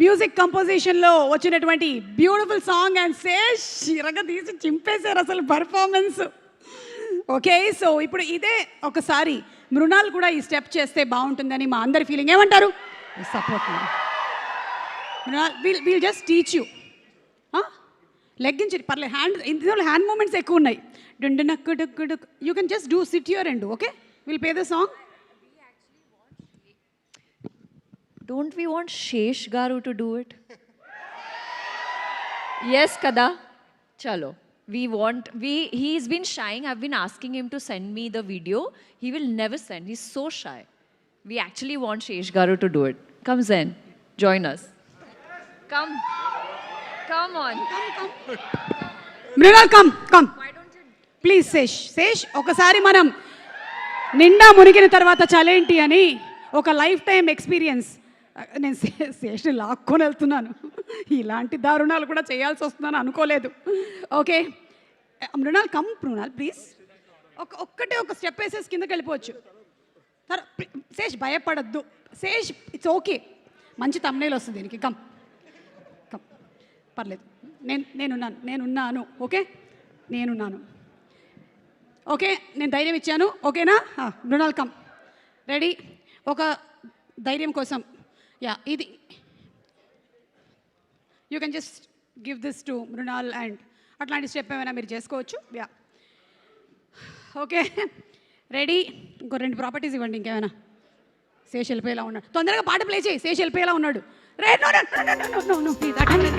Music కంపోజిషన్లో వచ్చినటువంటి beautiful song and Sesh చిరగ తీసి చింపేశారు అసలు పర్ఫార్మెన్స్. ఓకే, సో ఇప్పుడు ఇదే ఒకసారి మృణాల్ కూడా ఈ స్టెప్ చేస్తే బాగుంటుందని మా అందరి ఫీలింగ్. ఏమంటారు? Support Mrunal, we'll just teach you. లెగ్గించి పర్లేదు, ఇందులో హ్యాండ్ మూమెంట్స్ ఎక్కువ ఉన్నాయి. డుండు నక్కు డుక్కు డుక్, you can just do sit your and okay, will play the song. Don't we want Shesh Garu to do it? Yes, Kada. Chalo. He's been shying. I've been asking him to send me the video. He will never send. He's so shy. We actually want Shesh Garu to do it. Come Zen, join us. Come. Come on. Come. Mrinal, come. Why don't you? Please, Shesh, ఒకసారి మనం నిండా మునిగిన తర్వాత చలేంటి అని ఒక life time experience. నేను శేష్ని లాక్కొని వెళ్తున్నాను, ఇలాంటి దారుణాలు కూడా చేయాల్సి వస్తుందని అనుకోలేదు. Okay Mrunal, come Mrunal please. ఒక్కటే ఒక స్టెప్ వేసేసి కిందకి వెళ్ళిపోవచ్చు. శేష్ భయపడద్దు, శేష్ ఇట్స్ ఓకే, మంచి తమ్నైల్ వస్తుంది దీనికి. కమ్ పర్లేదు, నేనున్నాను. ఓకే, నేనున్నాను. ఓకే, నేను ధైర్యం ఇచ్చాను. ఓకేనా? Mrunal come, ready? ఒక ధైర్యం కోసం ఇది you can just give this to Mrunal and అట్లాంటి స్టెప్ ఏమైనా మీరు చేసుకోవచ్చు. Okay ready? ఇంకో 2 ప్రాపర్టీస్ ఇవ్వండి ఇంకేమైనా. శేష్ వెళ్ళిపోయేలా ఉన్నాడు, తొందరగా పాట ప్లే చేయి. శేష్ వెళ్ళిపోయేలా ఉన్నాడు. రే నో ప్లీజ్ అటెండ్.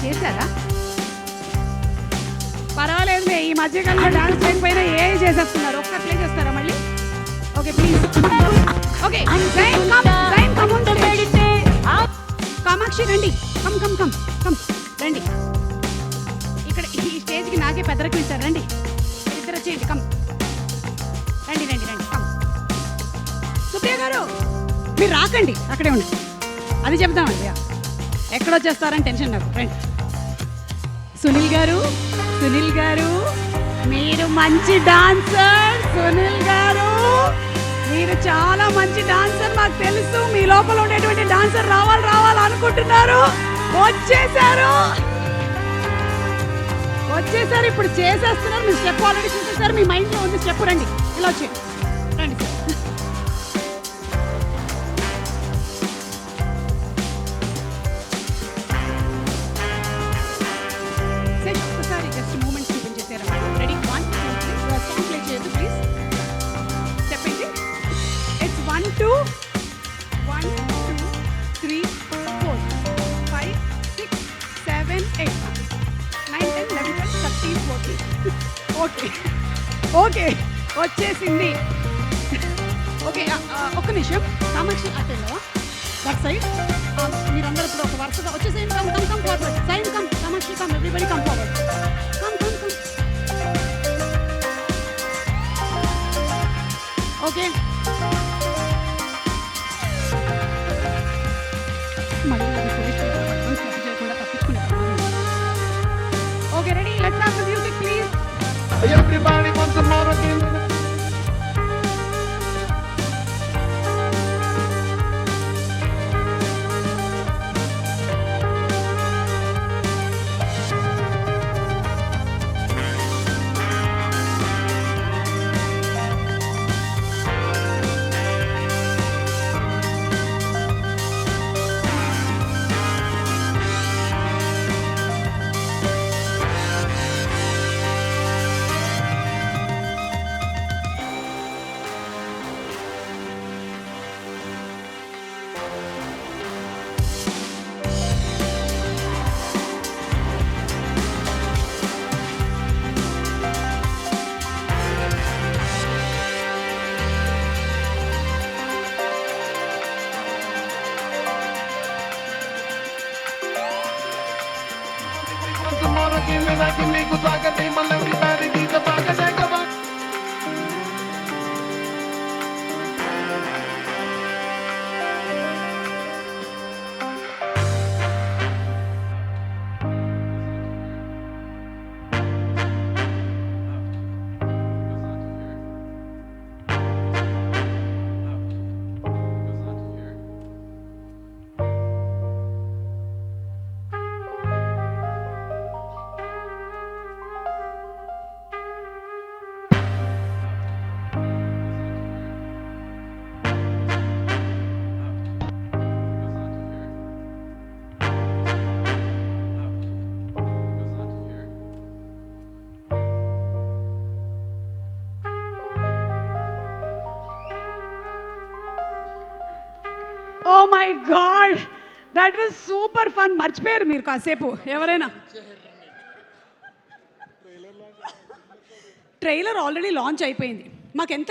చేశారా? పర్వాలేదు, ఈ మధ్యకాలంలో డాన్స్ చేయకపోయినా ఏ చేసేస్తున్నారు. ఒక్క ప్లే చేస్తారా మళ్ళీ? Okay please. ఓకే కామాక్షి రండి, కమ్ రండి. ఇక్కడ ఈ స్టేజ్కి నాకే పెద్దరికి ఇస్తారు. రండి ఇద్దరు వచ్చేయండి. రండి కమ్. సుప్రియ గారు మీరు రాకండి, అక్కడే ఉండి అది చెప్తామండి. ఎక్కడొచ్చేస్తారని టెన్షన్ నాకు. రండి. సునీల్ గారు మీరు మంచి డాన్సర్. సునీల్ గారు మీరు చాలా మంచి డాన్సర్, మాకు తెలుసు. మీ లోపల ఉండేటువంటి డాన్సర్ రావాలి అనుకుంటున్నారు. వచ్చేసారు. ఇప్పుడు చేసేస్తున్నారు. మీ స్టెప్ ఆల్రెడీ చూసేసారు, మీ మైండ్లో ఉంది స్టెప్. రండి ఇలా వచ్చి రండి సార్. ఓకే వచ్చేసింది. ఓకే ఒక్క నిమిషం. Kamakshi attend that side. మీరందరూ ఇప్పుడు ఒక వరుసగా వచ్చేసేయండి. Come forward. Side come. Kamakshi come. Everybody come forward. Come. Okay మళ్ళీ చేయకుండా తప్పించుకునే. Okay ready? Let's have the music please. Everybody wants some more again. Oh my god, that was super fun. మర్చిపోయారు మీరు కాసేపు ఎవరైనా. ట్రైలర్ ఆల్రెడీ లాంచ్ అయిపోయింది. మాకు ఎంత